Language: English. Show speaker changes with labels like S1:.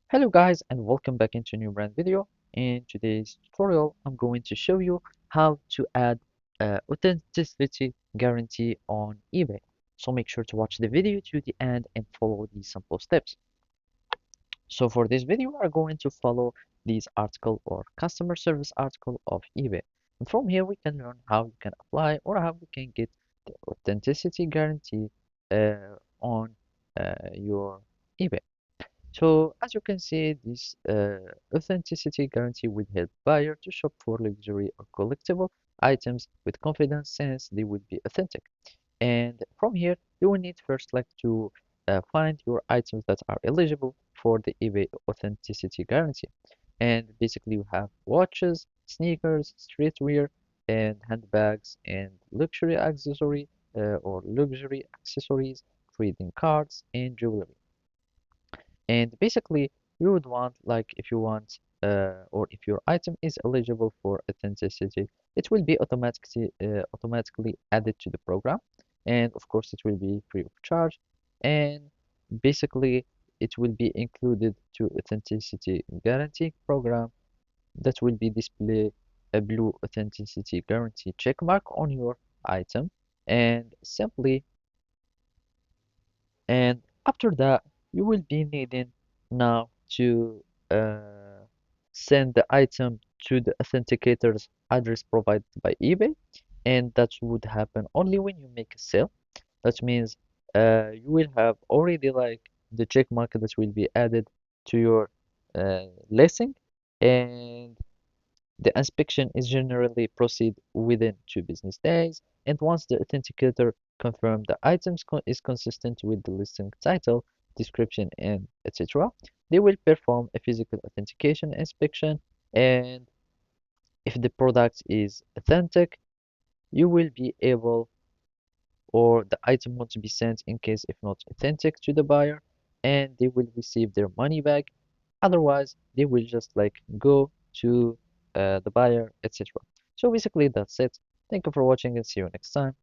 S1: Hello guys and welcome back into a new brand video. In today's tutorial, I'm going to show you how to add authenticity guarantee on eBay. So make sure to watch the video to the end and follow these simple steps. So for this video, we are going to follow this article or customer service article of eBay. And from here, we can learn how you can apply or how you can get the authenticity guarantee on your eBay. So as you can see, this authenticity guarantee will help buyer to shop for luxury or collectible items with confidence since they will be authentic. And from here, you will need first like to find your items that are eligible for the eBay authenticity guarantee. And basically, you have watches, sneakers, streetwear, and handbags, and luxury accessory or luxury accessories, trading cards, and jewelry. And basically, you would want, like, if you want, or if your item is eligible for authenticity, it will be automatically added to the program. And of course, it will be free of charge. And basically, it will be included to authenticity guarantee program that will be display a blue authenticity guarantee check mark on your item. And simply and after that, you will be needing now to send the item to the authenticator's address provided by eBay, and that would happen only when you make a sale. That means you will have already like the check mark that will be added to your listing, and the inspection is generally proceed within 2 business days, and once the authenticator confirms the items is consistent with the listing title, description, and etc., they will perform a physical authentication inspection, and if the product is authentic, you will be able or the item wants to be sent in case if not authentic to the buyer, and they will receive their money back. Otherwise, they will just like go to the buyer, etc. So basically, that's it. Thank you for watching and see you next time.